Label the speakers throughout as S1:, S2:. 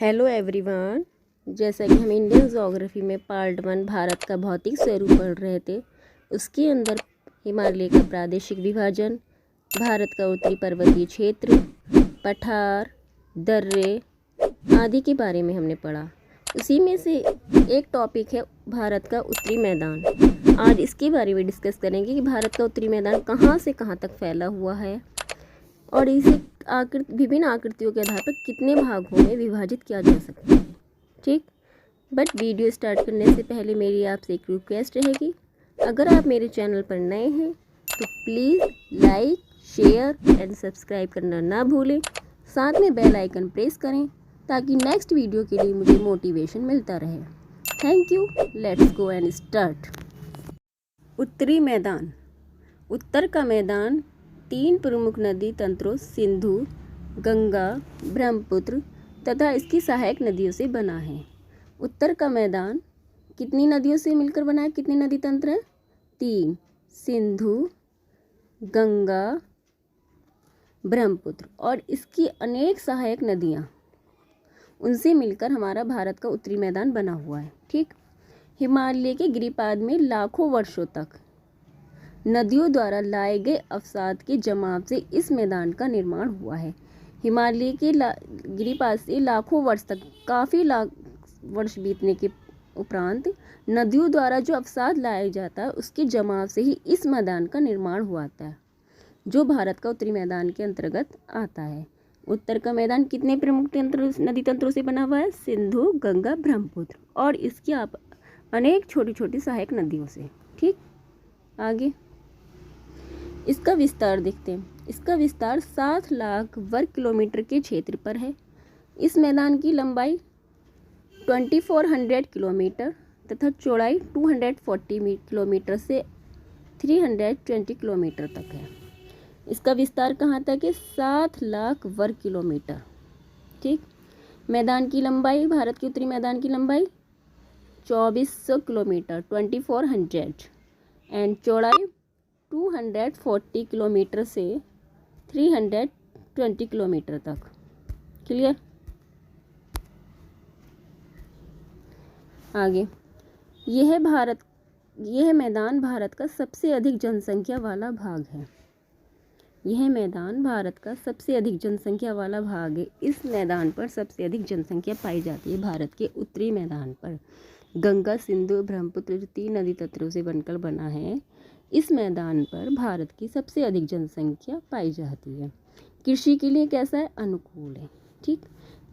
S1: Hello everyone. जैसा कि हम इंडियन ज्योग्राफी में पार्ट 1 भारत का भौतिक स्वरूप पढ़ रहे थे, उसके अंदर हिमालय का प्रादेशिक विभाजन, भारत का उत्तरी पर्वतीय क्षेत्र, पठार, दर्रे आदि के बारे में हमने पढ़ा। उसी में से एक टॉपिक है भारत का उत्तरी मैदान। आज इसके बारे में डिस्कस करेंगे कि भारत का उत्तरी मैदान कहाँ से कहाँ तक फैला हुआ है और इसे विभिन्न आकृतियों के आधार पर कितने भागों में विभाजित किया जा सकता है। ठीक, बट वीडियो स्टार्ट करने से पहले मेरी आपसे एक रिक्वेस्ट रहेगी, अगर आप मेरे चैनल पर नए हैं तो please like, share and subscribe करना ना भूलें। साथ में बेल आइकन प्रेस करें ताकि नेक्स्ट वीडियो के लिए मुझे मोटिवेशन मिलता रहे। Thank you. Let's go and start. उत्तरी मैदान। उत्तर का मैदान 3 प्रमुख नदी तंत्रों सिंधु, गंगा, ब्रह्मपुत्र तथा इसकी सहायक नदियों से बना है। उत्तर का मैदान कितनी नदियों से मिलकर बना है? कितने नदी तंत्र हैं? 3, सिंधु, गंगा, ब्रह्मपुत्र और इसकी अनेक सहायक नदियाँ, उनसे मिलकर हमारा भारत का उत्तरी मैदान बना हुआ है। ठीक, हिमालय के गिरिपाद में लाखों वर्षों तक नदियों द्वारा लाए गए अवसाद के जमाव से इस मैदान का निर्माण हुआ है। हिमालय के गिरिपाद से लाखों वर्ष तक, काफ़ी लाख वर्ष बीतने के उपरांत नदियों द्वारा जो अवसाद लाया जाता है उसके जमाव से ही इस मैदान का निर्माण हुआ था, जो भारत का उत्तरी मैदान के अंतर्गत आता है। उत्तर का मैदान कितने प्रमुख नदी तंत्रों से बना हुआ है? सिंधु, गंगा, ब्रह्मपुत्र और इसकी अनेक छोटी छोटी सहायक नदियों से। ठीक, आगे इसका विस्तार देखते हैं। इसका विस्तार 7 लाख वर्ग किलोमीटर के क्षेत्र पर है। इस मैदान की लंबाई 2400 किलोमीटर तथा चौड़ाई 240 किलोमीटर से 320 किलोमीटर तक है। इसका विस्तार कहाँ तक है? 7 लाख वर्ग किलोमीटर। ठीक, मैदान की लंबाई, भारत के उत्तरी मैदान की लंबाई 2400 किलोमीटर 2400 एंड चौड़ाई 240 किलोमीटर से 320 किलोमीटर तक। क्लियर? आगे यह मैदान भारत का सबसे अधिक जनसंख्या वाला भाग है। यह मैदान भारत का सबसे अधिक जनसंख्या वाला भाग है। इस मैदान पर सबसे अधिक जनसंख्या पाई जाती है भारत के उत्तरी मैदान पर। गंगा, सिंधु, ब्रह्मपुत्र जो 3 नदी तंत्रों से बनकर बना है, इस मैदान पर भारत की सबसे अधिक जनसंख्या पाई जाती है। कृषि के लिए कैसा है? अनुकूल है। ठीक,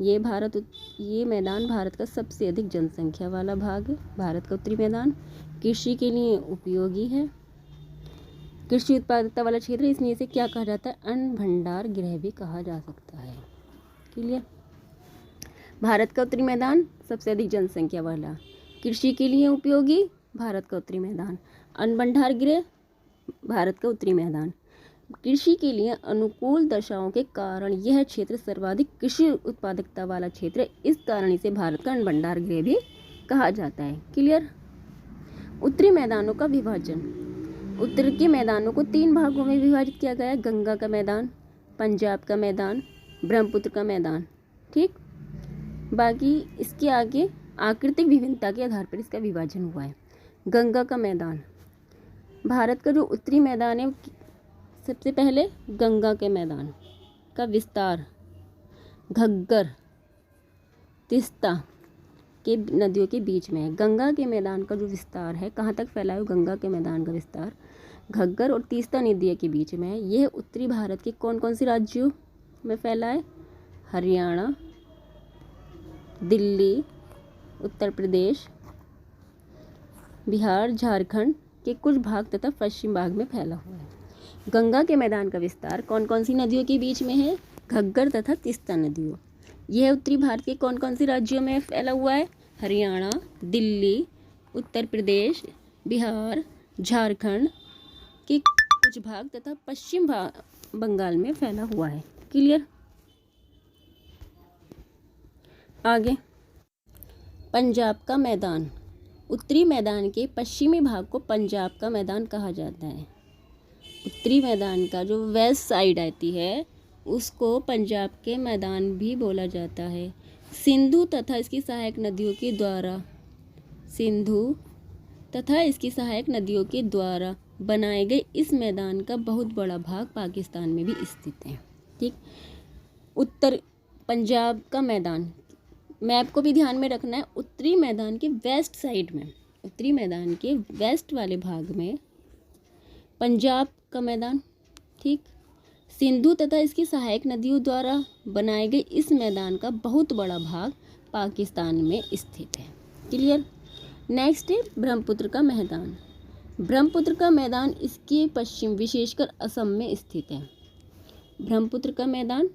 S1: ये मैदान भारत का सबसे अधिक जनसंख्या वाला भाग है। भारत का उत्तरी मैदान कृषि के लिए उपयोगी है, कृषि उत्पादकता वाला क्षेत्र, इसलिए इसे क्या कहा जाता है? अन्न भंडार गृह भी कहा जा सकता है। क्लियर? भारत का उत्तरी मैदान सबसे अधिक जनसंख्या वाला, कृषि के लिए उपयोगी, भारत का उत्तरी मैदान, अन्न भंडार गृह, भारत का उत्तरी मैदान, कृषि के लिए अनुकूल दशाओं के कारण यह क्षेत्र सर्वाधिक कृषि उत्पादकता वाला क्षेत्र है। इस कारण इसे भारत का अन्न भंडार गृह भी कहा जाता है। क्लियर? उत्तरी मैदानों का विभाजन। उत्तर के मैदानों को 3 भागों में विभाजित किया गया है। गंगा का मैदान, पंजाब का मैदान, ब्रह्मपुत्र का मैदान। ठीक, बाकी इसके आगे आकृतिक विभिन्नता के आधार पर इसका विभाजन हुआ है। गंगा का मैदान, भारत का जो उत्तरी मैदान है, सबसे पहले गंगा के मैदान का विस्तार घग्गर, तीस्ता के नदियों के बीच में है। गंगा के मैदान का जो विस्तार है, कहाँ तक फैला है? गंगा के मैदान का विस्तार घग्गर और तीस्ता नदियों के बीच में है। यह उत्तरी भारत के कौन कौन से राज्यों में फैला है? हरियाणा, दिल्ली, उत्तर प्रदेश, बिहार, झारखंड के कुछ भाग तथा पश्चिम भाग में फैला हुआ है। गंगा के मैदान का विस्तार कौन कौन सी नदियों के बीच में है? घग्गर तथा तीस्ता नदियों। यह उत्तरी भारत के कौन कौन से राज्यों में फैला हुआ है? हरियाणा, दिल्ली, उत्तर प्रदेश, बिहार, झारखंड के कुछ भाग तथा पश्चिम बंगाल में फैला हुआ है। क्लियर? आगे पंजाब का मैदान। उत्तरी मैदान के पश्चिमी भाग को पंजाब का मैदान कहा जाता है। उत्तरी मैदान का जो वेस्ट साइड आती है उसको पंजाब के मैदान भी बोला जाता है। सिंधु तथा इसकी सहायक नदियों के द्वारा बनाए गए इस मैदान का बहुत बड़ा भाग पाकिस्तान में भी स्थित है। ठीक, उत्तर पंजाब का मैदान, मैप को भी ध्यान में रखना है। उत्तरी मैदान के वेस्ट साइड में, उत्तरी मैदान के वेस्ट वाले भाग में पंजाब का मैदान। ठीक, सिंधु तथा इसकी सहायक नदियों द्वारा बनाए गए इस मैदान का बहुत बड़ा भाग पाकिस्तान में स्थित है। क्लियर। नेक्स्ट है ब्रह्मपुत्र का मैदान। ब्रह्मपुत्र का मैदान इसके पश्चिम विशेषकर असम में स्थित है। ब्रह्मपुत्र का मैदान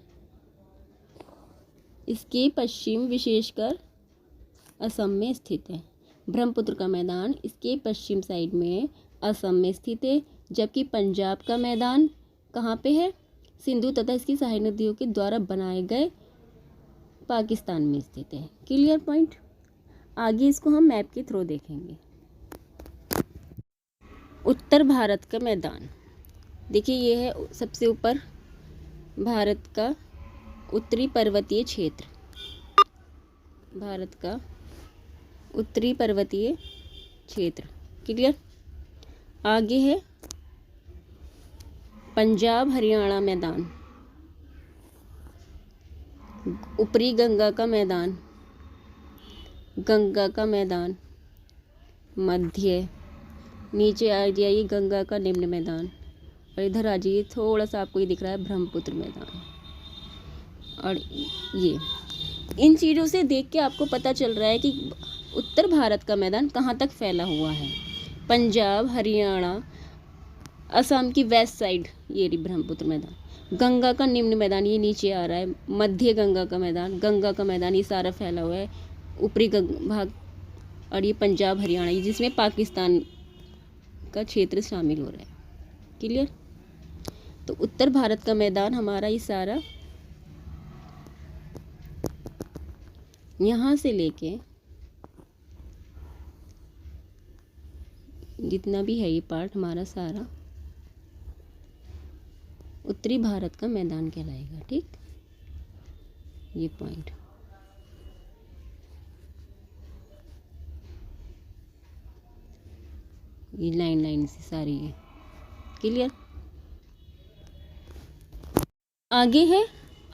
S1: इसके पश्चिम विशेषकर असम में स्थित है। ब्रह्मपुत्र का मैदान इसके पश्चिम साइड में असम में स्थित है, जबकि पंजाब का मैदान कहाँ पे है? सिंधु तथा इसकी सहायक नदियों के द्वारा बनाए गए पाकिस्तान में स्थित है। Clear point. आगे इसको हम मैप के थ्रू देखेंगे। उत्तर भारत का मैदान, देखिए ये है सबसे ऊपर भारत का उत्तरी पर्वतीय क्षेत्र, भारत का उत्तरी पर्वतीय क्षेत्र। क्लियर। आगे है पंजाब हरियाणा मैदान, ऊपरी गंगा का मैदान, गंगा का मैदान, मध्य, नीचे आ जाइए गंगा का निम्न मैदान, और इधर आ जाइए थोड़ा सा आपको ये दिख रहा है ब्रह्मपुत्र मैदान। और ये इन चीज़ों से देख के आपको पता चल रहा है कि उत्तर भारत का मैदान कहाँ तक फैला हुआ है। पंजाब, हरियाणा, असम की वेस्ट साइड ये रही ब्रह्मपुत्र मैदान, गंगा का निम्न मैदान ये नीचे आ रहा है, मध्य गंगा का मैदान, गंगा का मैदान ये सारा फैला हुआ है ऊपरी भाग, और ये पंजाब हरियाणा ये जिसमें पाकिस्तान का क्षेत्र शामिल हो रहा है। क्लियर। तो उत्तर भारत का मैदान हमारा ये सारा यहाँ से लेके जितना भी है ये पार्ट हमारा सारा उत्तरी भारत का मैदान कहलाएगा। ठीक, ये पॉइंट। ये लाइन से सारी है। क्लियर। आगे है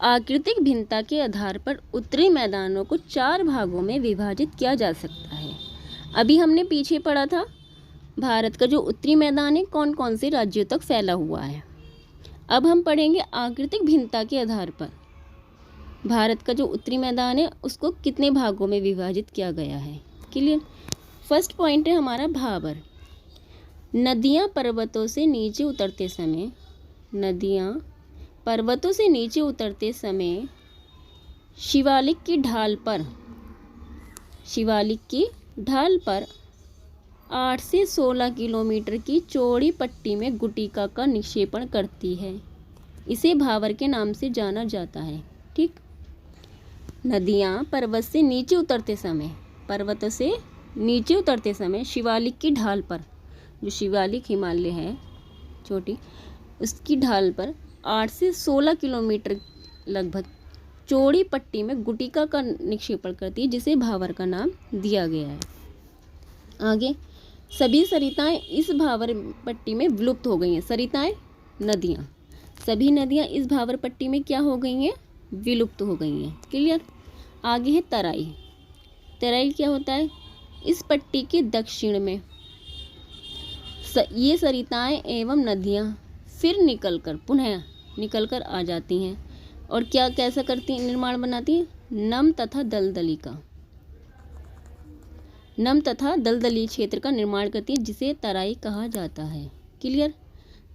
S1: आकृतिक भिन्नता के आधार पर उत्तरी मैदानों को 4 भागों में विभाजित किया जा सकता है। अभी हमने पीछे पढ़ा था भारत का जो उत्तरी मैदान है कौन कौन से राज्यों तक फैला हुआ है। अब हम पढ़ेंगे आकृतिक भिन्नता के आधार पर भारत का जो उत्तरी मैदान है उसको कितने भागों में विभाजित किया गया है। क्लियर। फर्स्ट पॉइंट है हमारा भाबर। नदियाँ पर्वतों से नीचे उतरते समय, नदियाँ पर्वतों से नीचे उतरते समय शिवालिक की ढाल पर 8 से 16 किलोमीटर की चौड़ी पट्टी में गुटिका का निक्षेपण करती है। इसे भाबर के नाम से जाना जाता है। ठीक, नदियाँ पर्वतों से नीचे उतरते समय शिवालिक की ढाल पर, जो शिवालिक हिमालय है छोटी, उसकी ढाल पर 8 से 16 किलोमीटर लगभग चौड़ी पट्टी में गुटिका का निक्षेपण करती है, जिसे भाबर का नाम दिया गया है। आगे सभी सरिताएं इस भाबर पट्टी में विलुप्त हो गई हैं। सरिताएं नदियाँ, सभी नदियाँ इस भाबर पट्टी में क्या हो गई हैं? विलुप्त हो गई हैं। क्लियर। आगे है तराई। तराई क्या होता है? इस पट्टी के दक्षिण में ये सरिताएं एवं नदियाँ फिर पुनः निकलकर आ जाती हैं और क्या कैसा करती हैं? निर्माण बनाती हैं नम तथा दलदली क्षेत्र का निर्माण करती है, जिसे तराई कहा जाता है। क्लियर।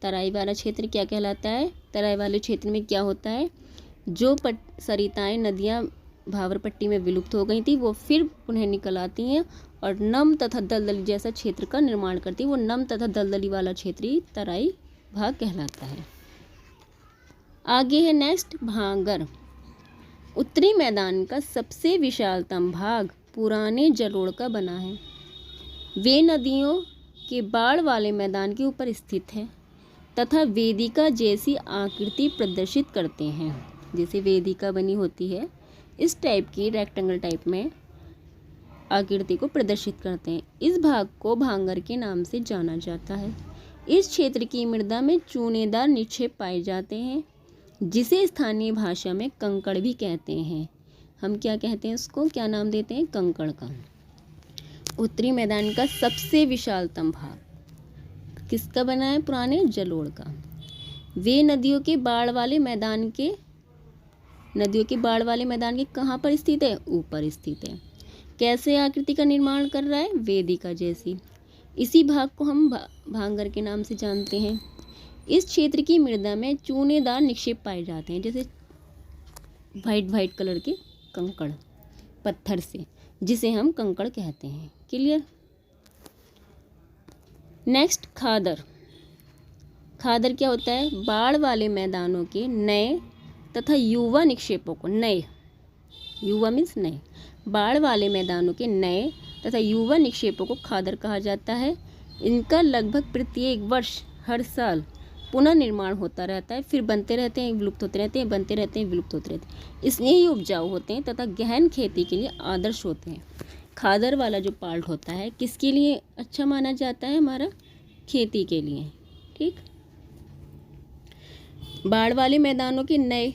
S1: तराई वाला क्षेत्र क्या कहलाता है? तराई वाले क्षेत्र में क्या होता है? जो सरिताएं नदियाँ भाबर पट्टी में विलुप्त हो गई थी वो फिर पुनः निकल आती हैं और नम तथा दलदली जैसा क्षेत्र का निर्माण करती है। वो नम तथा दलदली वाला क्षेत्र ही तराई भाग कहलाता है। आगे है नेक्स्ट भांगर। उत्तरी मैदान का सबसे विशालतम भाग पुराने जलोढ़ का बना है। वे नदियों के बाढ़ वाले मैदान के ऊपर स्थित है। तथा वेदिका जैसी आकृति प्रदर्शित करते हैं। जैसे वेदिका बनी होती है, इस टाइप की रेक्टेंगल टाइप में आकृति को प्रदर्शित करते हैं। इस भाग को भांगर के नाम से जाना जाता है। इस क्षेत्र की मृदा में चूनेदार निक्षेप पाए जाते हैं, जिसे स्थानीय भाषा में कंकड़ भी कहते हैं। हम क्या कहते हैं उसको, क्या नाम देते हैं, कंकड़ का। उत्तरी मैदान का सबसे विशालतम भाग किसका बना है, पुराने जलोढ़ का। वे नदियों के बाढ़ वाले मैदान के कहाँ पर स्थित है, ऊपर स्थित है। कैसे आकृति का निर्माण कर रहा है, वेदिका जैसी। इसी भाग को हम भांगर के नाम से जानते हैं। इस क्षेत्र की मृदा में चूनेदार निक्षेप पाए जाते हैं, जैसे वाइट कलर के कंकड़ पत्थर से, जिसे हम कंकड़ कहते हैं। क्लियर। नेक्स्ट, खादर। खादर क्या होता है, बाढ़ वाले मैदानों के नए तथा युवा निक्षेपों को, नए, युवा मीन्स नए, बाढ़ वाले मैदानों के नए तथा युवा निक्षेपों को खादर कहा जाता है। इनका लगभग प्रत्येक वर्ष हर साल पुनः निर्माण होता रहता है, फिर बनते रहते हैं, विलुप्त होते रहते हैं, बनते रहते हैं, विलुप्त होते रहते हैं। इसलिए ही उपजाऊ होते हैं तथा गहन खेती के लिए आदर्श होते हैं। खादर वाला जो पार्ट होता है किसके लिए अच्छा माना जाता है, हमारा खेती के लिए। ठीक। बाढ़ वाले मैदानों के नए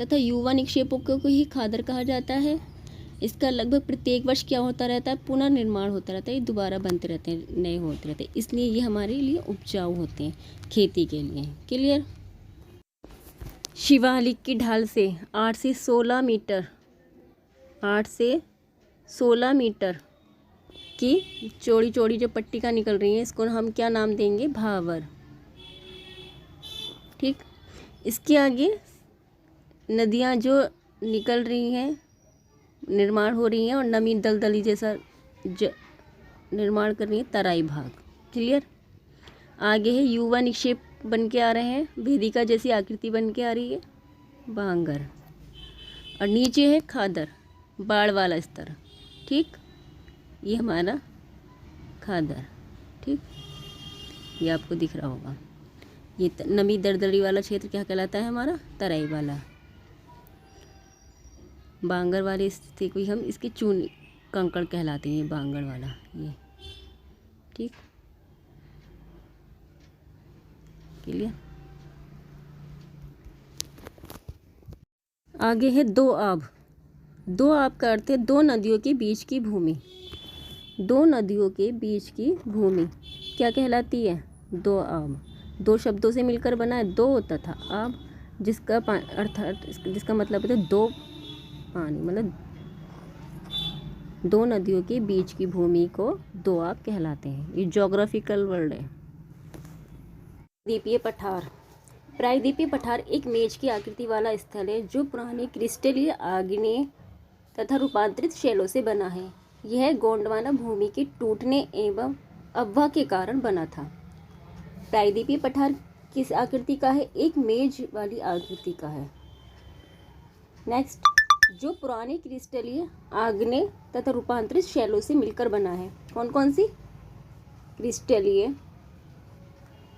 S1: तथा युवा निक्षेपों को ही खादर कहा जाता है। इसका लगभग प्रत्येक वर्ष क्या होता रहता है, पुनर्निर्माण होता रहता है, दोबारा बनते रहते हैं, नए होते रहते हैं। इसलिए ये हमारे लिए उपजाऊ होते हैं खेती के लिए। क्लियर। शिवालिक की ढाल से 8 से 16 मीटर की चौड़ी चौड़ी जो पट्टिका निकल रही है, इसको हम क्या नाम देंगे, भावर। ठीक। इसके आगे नदियाँ जो निकल रही हैं, निर्माण हो रही हैं और नमी दलदली जैसा निर्माण कर रही है, तराई भाग। क्लियर। आगे है युवा निक्षेप बन के आ रहे हैं, वेदिका जैसी आकृति बन के आ रही है, भांगर। और नीचे है खादर, बाढ़ वाला स्तर। ठीक। ये हमारा खादर। ठीक। ये आपको दिख रहा होगा। ये नमी दलदली वाला क्षेत्र क्या कहलाता है, हमारा तराई वाला। बांगर वाले स्थिति को हम इसके चून कंकड़ कहलाते हैं, बांगर वाला ये। ठीक। क्लियर। आगे है दो आब। दो आब का अर्थ है दो नदियों के बीच की भूमि। दो नदियों के बीच की भूमि क्या कहलाती है, दो आब। दो शब्दों से मिलकर बना है, दो तथा आब, जिसका अर्थात जिसका मतलब है दो पानी, मतलब दो नदियों के बीच की भूमि को दो आब कहलाते हैं। ये ज्योग्राफिकल वर्ड है। प्रायद्वीपीय पठार। प्रायद्वीपीय पठार एक मेज की आकृति वाला स्थल है जो पुराने क्रिस्टलीय, आग्नेय तथा रूपांतरित शैलों से बना है। यह गोंडवाना भूमि के टूटने एवं अववाह के कारण बना था। प्रायद्वीपीय पठार किस आकृति का है, एक मेज वाली आकृति का है। नेक्स्ट, जो पुराने क्रिस्टलीय, आग्नेय तथा रूपांतरित शैलों से मिलकर बना है। कौन कौन सी, क्रिस्टलीय,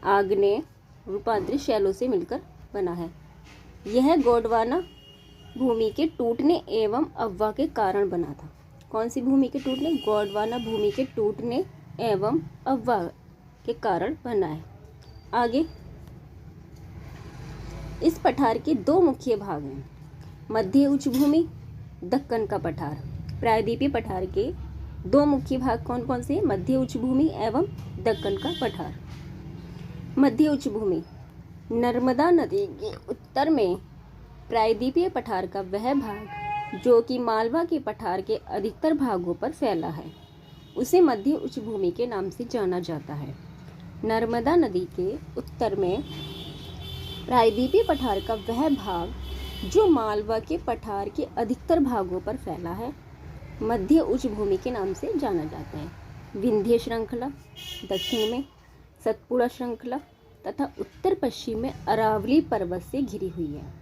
S1: आग्नेय, रूपांतरित शैलों से मिलकर बना है। यह गोंडवाना भूमि के टूटने एवं अववाह के कारण बना था। कौन सी भूमि के टूटने, गोंडवाना भूमि के टूटने एवं अववाह के कारण बना है। आगे, इस पठार के दो मुख्य भाग हैं, मध्य उच्च भूमि, दक्कन का पठार। प्रायद्वीपीय पठार के दो मुख्य भाग कौन कौन से, मध्य उच्च भूमि एवं दक्कन का पठार। मध्य उच्च भूमि नर्मदा नदी के उत्तर में प्रायद्वीपीय पठार का वह भाग जो कि मालवा के पठार के अधिकतर भागों पर फैला है, उसे मध्य उच्च भूमि के नाम से जाना जाता है। नर्मदा नदी के उत्तर में प्रायद्वीपीय पठार का वह भाग जो मालवा के पठार के अधिकतर भागों पर फैला है, मध्य उच्च भूमि के नाम से जाना जाता है। विंध्य श्रृंखला दक्षिण में, सतपुड़ा श्रृंखला तथा उत्तर पश्चिम में अरावली पर्वत से घिरी हुई है।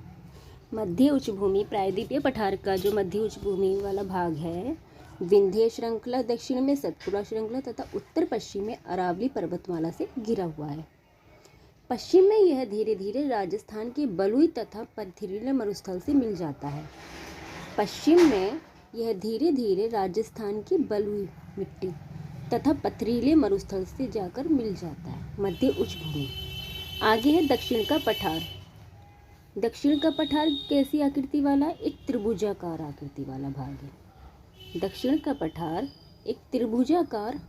S1: मध्य उच्च भूमि, प्रायद्वीपीय पठार का जो मध्य उच्च भूमि वाला भाग है, विंध्य श्रृंखला दक्षिण में, सतपुड़ा श्रृंखला तथा उत्तर पश्चिम में अरावली पर्वतमाला से घिरा हुआ है। पश्चिम में यह धीरे धीरे राजस्थान के बलुई तथा पथरीले मरुस्थल से मिल जाता है। पश्चिम में यह धीरे धीरे राजस्थान की बलुई मिट्टी तथा पथरीले मरुस्थल से जाकर मिल जाता है। मध्य उच्च भूमि। आगे है दक्षिण का पठार। दक्षिण का पठार कैसी आकृति वाला? एक त्रिभुजाकार आकृति वाला भाग है। दक्षिण का पठार एक त्रिभुजाकार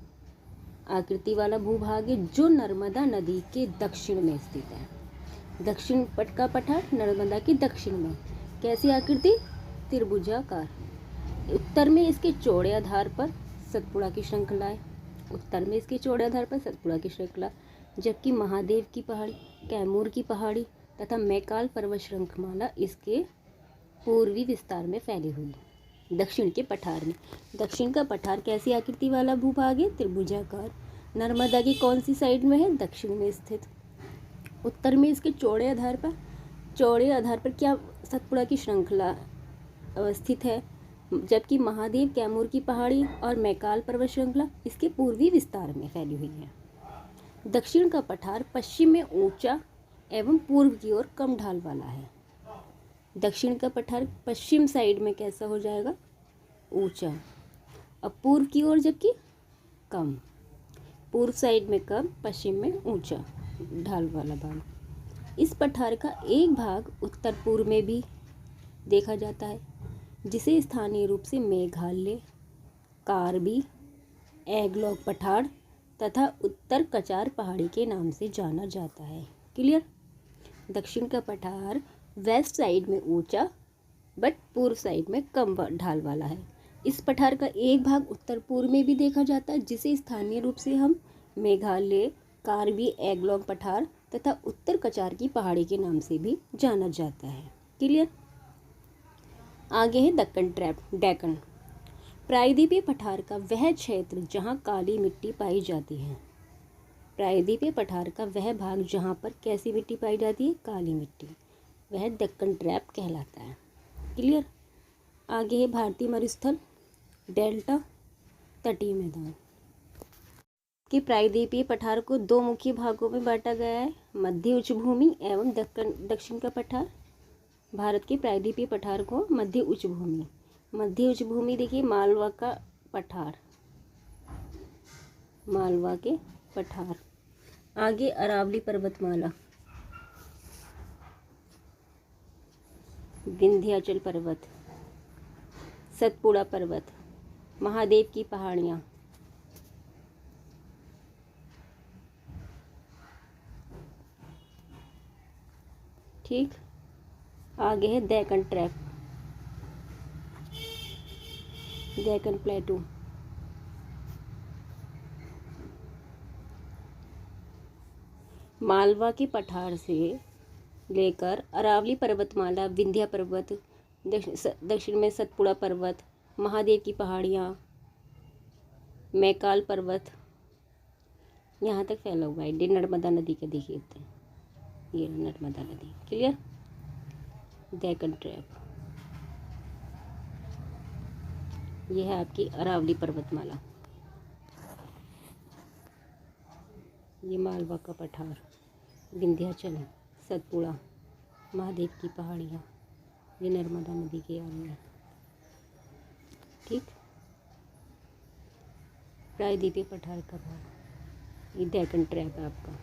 S1: आकृति वाला भूभाग है जो नर्मदा नदी के दक्षिण में स्थित है। दक्षिण पट का पठार नर्मदा के दक्षिण में। कैसी आकृति? त्रिभुजाकार। उत्तर में इसके चौड़े आधार पर सतपुड़ा की श्रृंखला है। उत्तर में इसके चौड़े आधार पर सतपुड़ा की श्रृंखला, जबकि महादेव की पहाड़ी, कैमूर की पहाड़ी तथा मैकाल पर्वत श्रृंखला इसके पूर्वी विस्तार में फैली हुई है। दक्षिण के पठार में। दक्षिण का पठार कैसी आकृति वाला भूभाग है? त्रिभुजाकार। नर्मदा की कौन सी साइड में है? दक्षिण में स्थित। उत्तर में इसके चौड़े आधार पर क्या? सतपुड़ा की श्रृंखला अवस्थित है, जबकि महादेव, कैमूर की पहाड़ी और मैकाल पर्वत श्रृंखला इसके पूर्वी विस्तार में फैली हुई है। दक्षिण का पठार पश्चिम में ऊंचा एवं पूर्व की ओर कम ढाल वाला है। दक्षिण का पठार पश्चिम साइड में कैसा हो जाएगा? ऊंचा, और पूर्व की ओर जबकि कम। पूर्व साइड में कम, पश्चिम में ऊंचा ढाल वाला भाग। इस पठार का एक भाग उत्तर पूर्व में भी देखा जाता है, जिसे स्थानीय रूप से मेघालय, कार्बी एंगलों पठार तथा उत्तर कचार पहाड़ी के नाम से जाना जाता है। क्लियर? दक्षिण का पठार वेस्ट साइड में ऊंचा बट पूर्व साइड में कम ढाल वाला है। इस पठार का एक भाग उत्तर पूर्व में भी देखा जाता है, जिसे स्थानीय रूप से हम मेघालय, कार्बी एंगलों पठार तथा उत्तर कचार की पहाड़ी के नाम से भी जाना जाता है। क्लियर? आगे है डेक्कन। प्रायद्वीपीय पठार का वह क्षेत्र जहाँ काली मिट्टी पाई जाती है। प्रायद्वीपीय पठार का वह भाग जहाँ पर कैसी मिट्टी पाई जाती है? काली मिट्टी, वह डेक्कन ट्रैप कहलाता है। क्लियर? आगे है भारतीय मरुस्थल, डेल्टा, तटीय मैदान। कि प्रायद्वीपीय पठार को दो मुख्य भागों में बांटा गया है, मध्य उच्च भूमि एवं दक्षिण का पठार। भारत के प्रायद्वीपीय पठार को मध्य उच्च भूमि, देखिए मालवा का पठार, मालवा के पठार। आगे अरावली पर्वतमाला, विंध्याचल पर्वत, सतपुड़ा पर्वत, महादेव की पहाड़ियाँ। ठीक। आगे है डेक्कन ट्रैप, डेक्कन प्लेटू। मालवा के पठार से लेकर अरावली पर्वतमाला, विंध्या पर्वत, दक्षिण में सतपुड़ा पर्वत, महादेव की पहाड़ियाँ, मैकाल पर्वत, यहाँ तक फैला हुआ है। नर्मदा नदी का देखिए, ये नर्मदा नदी। क्लियर? डेक्कन ट्रैप, ये है आपकी अरावली पर्वतमाला, ये मालवा का पठार, विंध्याचल, सतपुड़ा, महादेव की पहाड़ियाँ, ये नर्मदा नदी के आगे है। ठीक। प्रायद्वीपीय पठार का भाग, ये डेक्कन ट्रैप है आपका।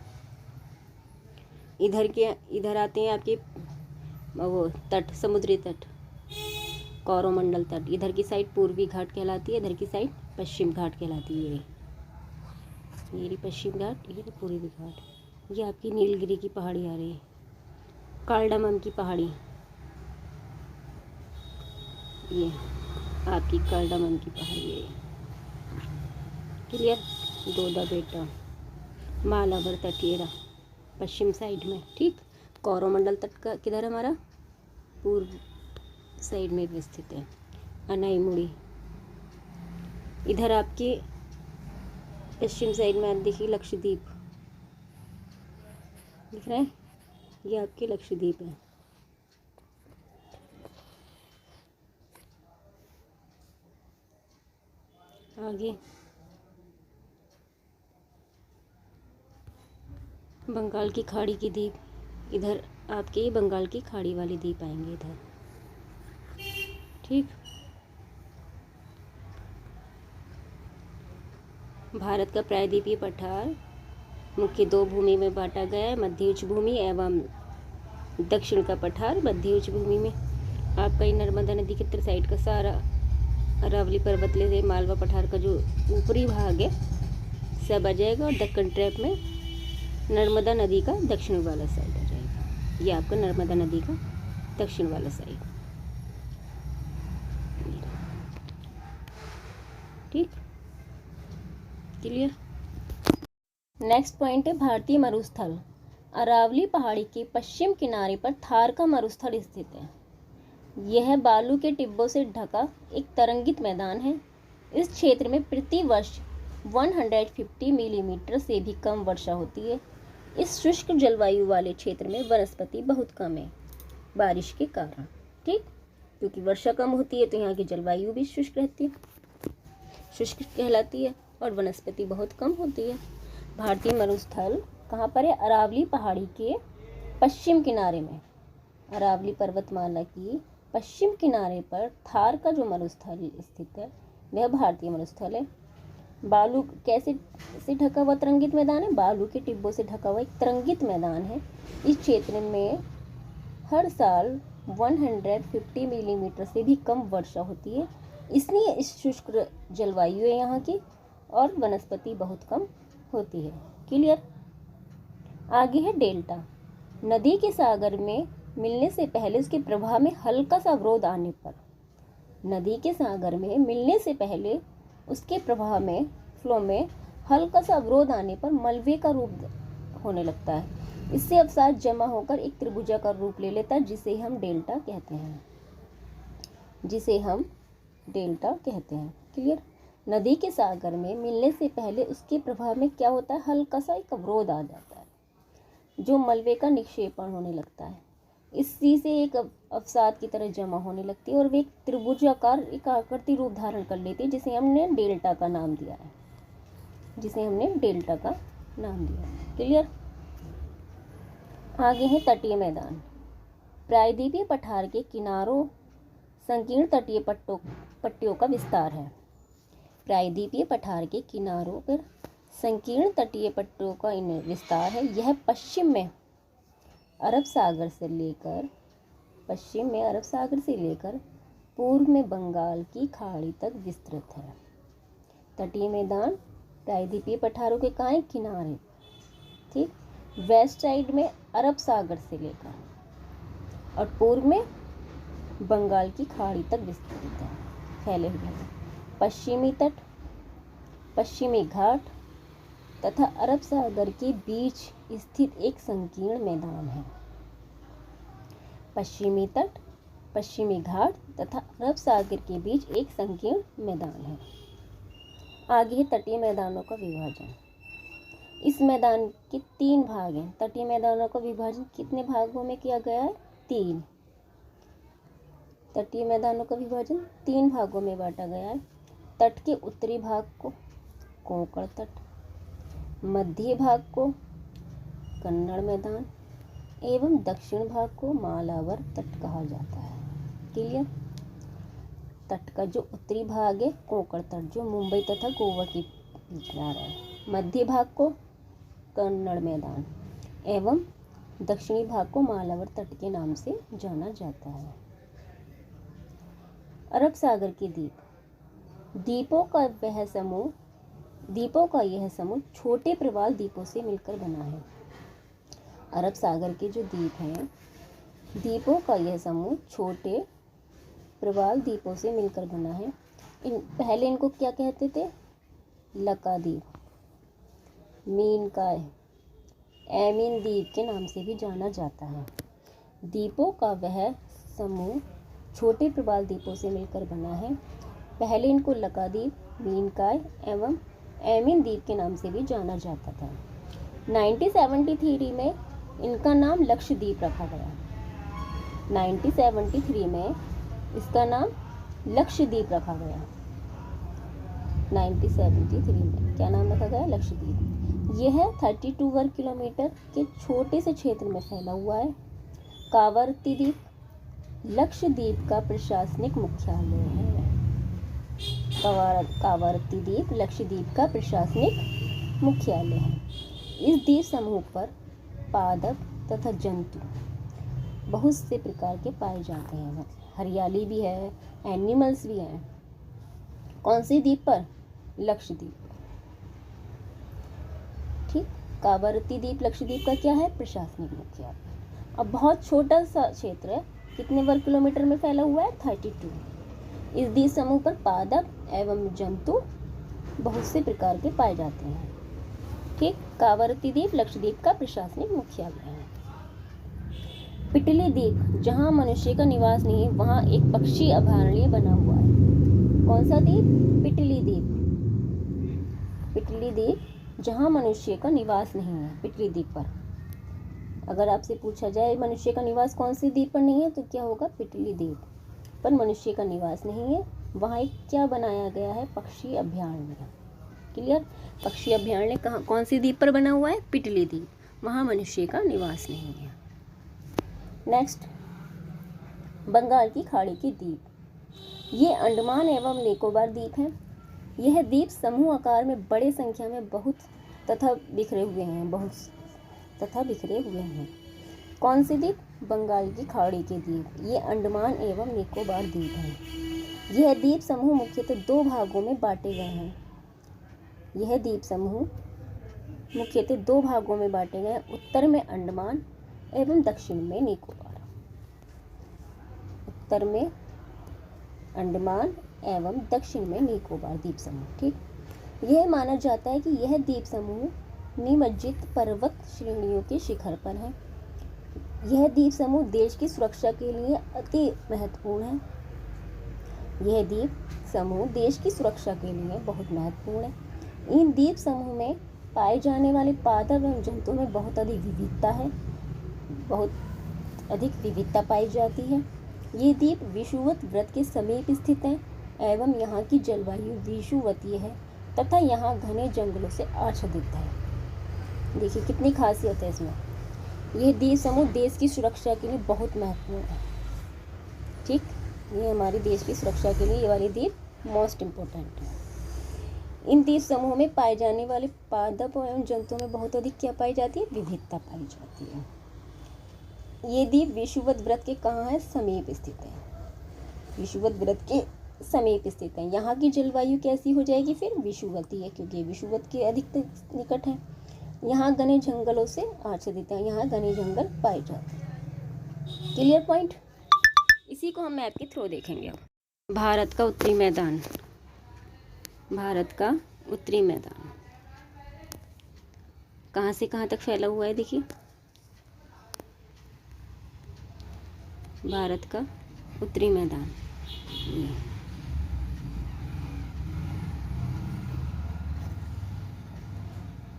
S1: इधर आते हैं आपके वो तट, समुद्री तट, कोरोमंडल तट। इधर की साइड पूर्वी घाट कहलाती है, इधर की साइड पश्चिम घाट कहलाती है। ये पश्चिम घाट, ये पूर्वी घाट। ये आपकी नीलगिरी की पहाड़ी आ रही है, कार्डामम की पहाड़ी, ये आपकी कार्डामम की पहाड़ी है। क्लियर? दोदा बेटा, मालाबर तटीरा पश्चिम साइड में। ठीक। कोरोमंडल तट का किधर हमारा? पूर्व साइड में भी स्थित है। अनाईमुड़ी इधर आपके पश्चिम साइड में, आप देखिए लक्षद्वीप दिख रहा है, ये आपके लक्षद्वीप है। आगे बंगाल की खाड़ी की द्वीप इधर आपके ही बंगाल की खाड़ी वाली द्वीप आएंगे इधर। ठीक। भारत का प्रायद्वीपीय पठार मुख्य दो भूमि में बांटा गया है, मध्य उच्च भूमि एवं दक्षिण का पठार। मध्य उच्च भूमि में आपका ये नर्मदा नदी के उत्तर साइड का सारा अरावली पर्वतले से मालवा पठार का जो ऊपरी भाग है सब आ जाएगा, और दक्कन ट्रैप में नर्मदा नदी का दक्षिण वाला साइड आ जाएगा। ये आपका नर्मदा नदी का दक्षिण वाला साइड। ठीक, क्लियर। नेक्स्ट पॉइंट है भारतीय मरुस्थल। अरावली पहाड़ी के पश्चिम किनारे पर थार का मरुस्थल स्थित है। यह बालू के टिब्बों से ढका एक तरंगित मैदान है। इस क्षेत्र में प्रति वर्ष 150 मिलीमीटर से भी कम वर्षा होती है। इस शुष्क जलवायु वाले क्षेत्र में वनस्पति बहुत कम है बारिश के कारण। ठीक, क्योंकि वर्षा कम होती है तो यहाँ की जलवायु भी शुष्क रहती है, शुष्क कहलाती है, और वनस्पति बहुत कम होती है। भारतीय मरुस्थल कहाँ पर है? अरावली पहाड़ी के पश्चिम किनारे में। अरावली पर्वतमाला की पश्चिम किनारे पर थार का जो मरुस्थल स्थित है वह भारतीय मरुस्थल है। बालू कैसे से ढका हुआ तरंगित मैदान है? बालू के टिब्बों से ढका हुआ एक तरंगित मैदान है। इस क्षेत्र में हर साल 150 मिलीमीटर से भी कम वर्षा होती है, इसलिए इस शुष्क जलवायु है यहाँ की, और वनस्पति बहुत कम होती है। क्लियर। आगे है डेल्टा। नदी के सागर में मिलने से पहले उसके प्रवाह में हल्का सा अवरोध आने पर, नदी के सागर में मिलने से पहले उसके प्रवाह में फ्लो में हल्का सा अवरोध आने पर मलबे का रूप होने लगता है। इससे अवसाद जमा होकर एक त्रिभुजाकार रूप ले लेता है, जिसे हम डेल्टा कहते हैं, जिसे हम डेल्टा कहते हैं। क्लियर। नदी के सागर में मिलने से पहले उसके प्रवाह में क्या होता है? हल्का सा एक अवरोध आ जाता है, जो मलबे का निक्षेपण होने लगता है। इसी से एक अवसाद की तरह जमा होने लगती है और वे एक त्रिभुजाकार एक आकृति रूप धारण कर लेती है, जिसे हमने डेल्टा का नाम दिया है, जिसे हमने डेल्टा का नाम दिया है। क्लियर। आगे है तटीय मैदान। प्रायद्वीपीय पठार के किनारों संकीर्ण तटीय पट्टियों का विस्तार है। प्रायद्वीपीय पठार के किनारों पर संकीर्ण तटीय पट्टियों का विस्तार है। यह पश्चिम में अरब सागर से लेकर पूर्व में बंगाल की खाड़ी तक विस्तृत है। तटीय मैदान प्रायद्वीपीय पठारों के कहाँ किनारे, ठीक, वेस्ट साइड में अरब सागर से लेकर और पूर्व में बंगाल की खाड़ी तक विस्तृत है, फैले हुए हैं। पश्चिमी तट, पश्चिमी घाट तथा अरब सागर के बीच स्थित एक संकीर्ण मैदान है। पश्चिमी तट, पश्चिमी घाट तथा अरब सागर के बीच एक संकीर्ण मैदान है। आगे है तटीय मैदानों का विभाजन। इस मैदान के 3 भाग हैं। तटीय मैदानों का विभाजन कितने भागों में किया गया है? 3। तटीय मैदानों का विभाजन 3 भागों में बांटा गया है। तट के उत्तरी भाग को कोंकण तट, मध्य भाग को कन्नड़ मैदान एवं दक्षिण भाग को मालावर तट कहा जाता है। क्लियर। तट का जो उत्तरी भाग है कोंकण तट, जो मुंबई तथा गोवा के बीच में आ रहा है। मध्य भाग को कन्नड़ मैदान एवं दक्षिणी भाग को मालावर तट के नाम से जाना जाता है। अरब सागर के द्वीप। द्वीपों का यह समूह छोटे प्रवाल द्वीपों से मिलकर बना है। अरब सागर के जो द्वीप हैं, द्वीपों का यह समूह छोटे प्रवाल द्वीपों से मिलकर बना है। पहले इनको क्या कहते थे? लकाद्वीप, मीनकाय, एमिन द्वीप के नाम से भी जाना जाता है। द्वीपों का वह समूह छोटे प्रवाल द्वीपों से मिलकर बना है। पहले इनको लकाद्वीप, मीनकाय एवं एमिन द्वीप के नाम से भी जाना जाता था। 1973 में इनका नाम लक्षद्वीप रखा गया। 1973 में इसका नाम लक्षद्वीप रखा गया। 1973 में। क्या नाम रखा गया? लक्षद्वीप। यह 32 वर्ग किलोमीटर के छोटे से क्षेत्र में फैला हुआ है। कावरत्ती द्वीप लक्षद्वीप का प्रशासनिक मुख्यालय है। कावरत्ती द्वीप लक्षद्वीप का प्रशासनिक मुख्यालय है। इस द्वीप समूह पर पादप तथा जंतु बहुत से प्रकार के पाए जाते हैं। मतलब हरियाली भी है, एनिमल्स भी हैं। कौन सी द्वीप पर? लक्षद्वीप। ठीक, कावरत्ती द्वीप लक्षद्वीप का क्या है? प्रशासनिक मुख्यालय। अब बहुत छोटा सा क्षेत्र है, कितने वर्ग किलोमीटर में फैला हुआ है? 32। इस द्वीप समूह पर पादप एवं जंतु बहुत से प्रकार के पाए जाते हैं। ठीक, कावरत्ती द्वीप लक्षद्वीप का प्रशासनिक मुख्यालय है। पिटली द्वीप, जहां मनुष्य का निवास नहीं है, वहां एक पक्षी अभयारण्य बना हुआ है। कौन सा द्वीप? पिटली द्वीप। पिटली द्वीप, जहां मनुष्य का निवास नहीं है, पिटली द्वीप पर। अगर आपसे पूछा जाए मनुष्य का निवास कौन सी द्वीप पर नहीं है, तो क्या होगा? पिटली द्वीप पर मनुष्य का निवास नहीं है। वहाँ एक क्या बनाया गया है? पक्षी अभयारण्य। क्लियर? पक्षी अभयारण्य कहाँ, कौन सी द्वीप पर बना हुआ है? पिटली द्वीप। वहाँ मनुष्य का निवास नहीं है। नेक्स्ट, बंगाल की खाड़ी के द्वीप। ये अंडमान एवं निकोबार द्वीप हैं। यह द्वीप समूह आकार में बड़े संख्या में बहुत तथा बिखरे हुए हैं। कौन से द्वीप? बंगाल की खाड़ी के द्वीप। ये अंडमान एवं निकोबार द्वीप हैं। यह द्वीप समूह मुख्यतः दो भागों में बांटे गए हैं। उत्तर में अंडमान एवं दक्षिण में निकोबार। उत्तर में अंडमान एवं दक्षिण में निकोबार द्वीप समूह। ठीक, यह माना जाता है कि यह द्वीप समूह निमज्जित पर्वत श्रेणियों के शिखर पर है। यह द्वीप समूह देश की सुरक्षा के लिए अति महत्वपूर्ण है। बहुत महत्वपूर्ण है। इन द्वीप समूह में पाए जाने वाले पादप एवं जंतुओं में बहुत अधिक विविधता पाई जाती है। ये द्वीप विषुवत वृत्त के समीप स्थित हैं एवं यहाँ की जलवायु विषुवतीय है तथा यहाँ घने जंगलों से आच्छादित है। देखिए कितनी खासियत है इसमें। यह द्वीप समूह देश की सुरक्षा के लिए बहुत महत्वपूर्ण है। ठीक, ये हमारे देश की सुरक्षा के लिए ये वाली द्वीप मोस्ट इम्पोर्टेंट है। इन द्वीप समूह में पाए जाने वाले पादप एवं जंतुओं में बहुत अधिक क्या पाई जाती है? विविधता पाई जाती है। ये द्वीप विषुवत वृत्त के कहाँ है? समीप स्थित है। यहाँ की जलवायु कैसी हो जाएगी फिर? विषुवतीय है, क्योंकि विषुवत के अधिक निकट है। यहाँ घने जंगलों से आच्छादित है। यहाँ घने जंगल पाए जाते हैं। Clear point? इसी को हम मैप के थ्रू देखेंगे। भारत का उत्तरी मैदान कहाँ से कहाँ तक फैला हुआ है? देखिए, भारत का उत्तरी मैदान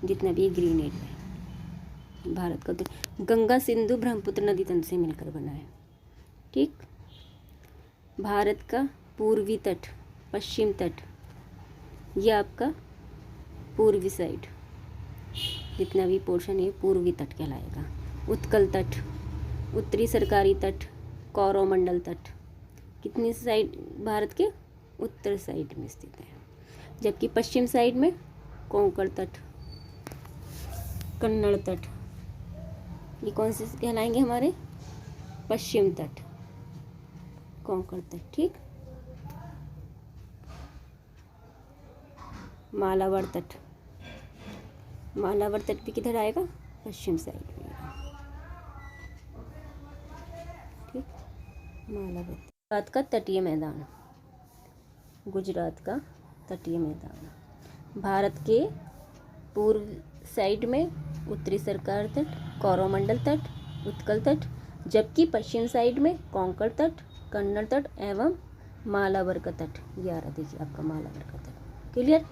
S1: जितना भी ग्रीन एरिया है, भारत का गंगा सिंधु ब्रह्मपुत्र नदी तंत्र से मिलकर बना है। ठीक, भारत का पूर्वी तट, पश्चिम तट, ये आपका पूर्वी साइड, जितना भी पोर्शन है पूर्वी तट कहलाएगा। उत्कल तट, उत्तरी सरकारी तट, कौरवमंडल तट, कितनी साइड? भारत के उत्तर साइड में स्थित है। जबकि पश्चिम साइड में कोंकण तट, कन्नड़ तट, ये कौन से कहलाएंगे? हमारे पश्चिम तट, कोंकण तट। ठीक, मालाबार तट भी किधर आएगा? पश्चिम साइड में। ठीक, मालाबार। गुजरात का तटीय मैदान, भारत के पूर्व साइड में उत्तरी सरकार तट, कौरवमंडल तट, उत्कल तट, जबकि पश्चिम साइड में कोंकण तट, कन्नड़ तट एवं मालाबार का तट। ये आ रहा, देखिए आपका मालाबार का तट। क्लियर?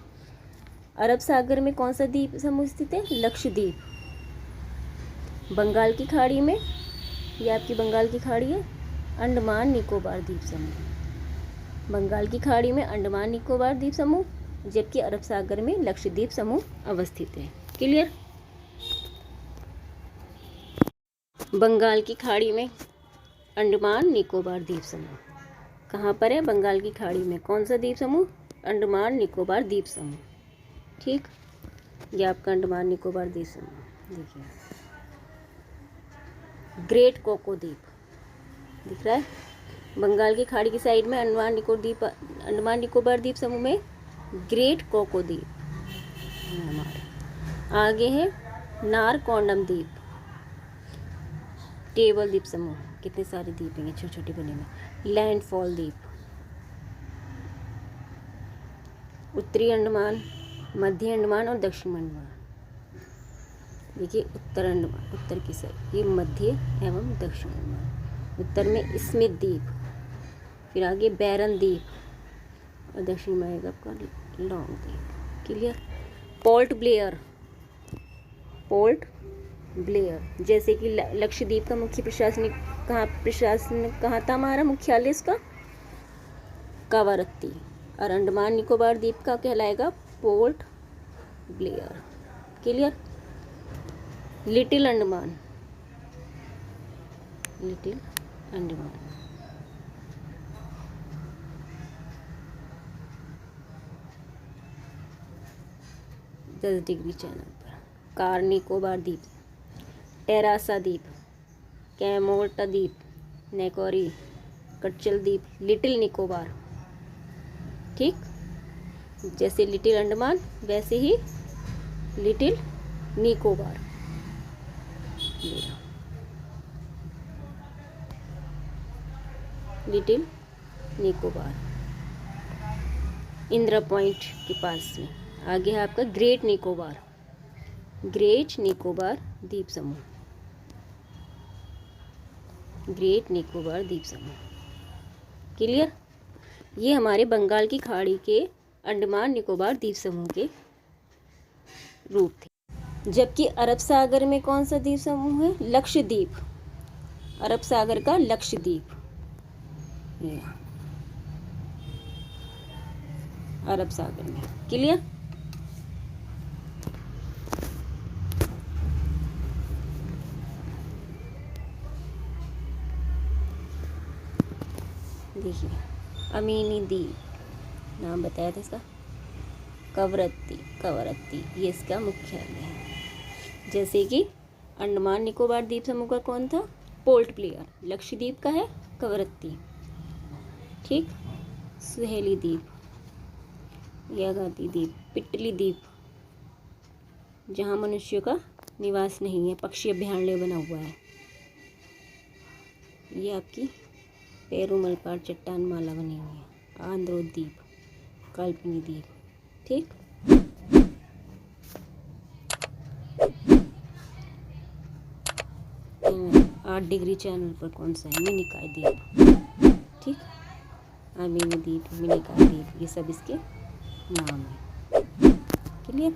S1: अरब सागर में कौन सा द्वीप समूह स्थित है? लक्षद्वीप। बंगाल की खाड़ी में, ये आपकी बंगाल की खाड़ी है, अंडमान निकोबार द्वीप समूह। बंगाल की खाड़ी में अंडमान निकोबार द्वीप समूह जबकि अरब सागर में लक्षद्वीप समूह अवस्थित है। क्लियर। बंगाल की खाड़ी में अंडमान निकोबार द्वीप समूह कहाँ पर है? बंगाल की खाड़ी में कौन सा द्वीप समूह? अंडमान निकोबार द्वीप समूह। ठीक, ये आपका अंडमान निकोबार द्वीप समूह। देखिए ग्रेट कोको द्वीप दिख रहा है, बंगाल की खाड़ी की साइड में अंडमान निकोबार द्वीप समूह में ग्रेट कोको द्वीप हमारे। आगे है नारकोंडम द्वीप, टेबल द्वीप समूह, कितने सारे द्वीप हैं छोटे छोटे बने में। लैंडफॉल द्वीप, उत्तरी अंडमान, मध्य अंडमान और दक्षिण अंडमान। देखिए उत्तर अंडमान, उत्तर की साइड ये मध्य एवं दक्षिण अंडमान। उत्तर में स्मिथ द्वीप, फिर आगे बैरन द्वीप और दक्षिण में आएगा आपका लॉन्ग द्वीप। Clear. Port Blair, port Blair जैसे कि लक्षद्वीप का मुख्य प्रशासनिक कहाँ था हमारा मुख्यालय इसका? कवरत्ती। और अंडमान निकोबार द्वीप का कहलाएगा port Blair. Clear. Little Andaman, little Andaman, degree channel पर। कार निकोबार द्वीप, टेरासा द्वीप, कैमोर्टा द्वीप, नेकोरी, कटचल द्वीप, लिटिल निकोबार। ठीक, जैसे लिटिल अंडमान वैसे ही little Nicobar. Little Nicobar Indira point के पास में। आगे है आपका ग्रेट निकोबार, ग्रेट निकोबार द्वीप समूह, ग्रेट निकोबार द्वीप समूह। क्लियर। ये हमारे बंगाल की खाड़ी के अंडमान निकोबार द्वीप समूह के रूप थे। जबकि अरब सागर में कौन सा द्वीप समूह है? लक्षद्वीप, अरब सागर का लक्षद्वीप, अरब सागर में। क्लियर। देखिए अमीनी द्वीप नाम बताया था इसका, कवरत्ती, कवरत्ती ये इसका मुख्यालय है। जैसे कि अंडमान निकोबार द्वीप समूह का कौन था? Port Blair. लक्षद्वीप का है कवरत्ती। ठीक। सुहेली द्वीप, यागाती द्वीप, पिटली द्वीप जहाँ मनुष्यों का निवास नहीं है, पक्षी अभ्यारण्य बना हुआ है। ये आपकी पेरूमल पर चट्टान माला बनी हुई है। आंध्रोद्वीप, कल्पनी द्वीप। ठीक। तो 8 डिग्री चैनल पर कौन सा है? मिनिकॉय द्वीप। ठीक, अमीनी द्वीप, मिनिकॉय द्वीप, ये सब इसके नाम है। क्लियर।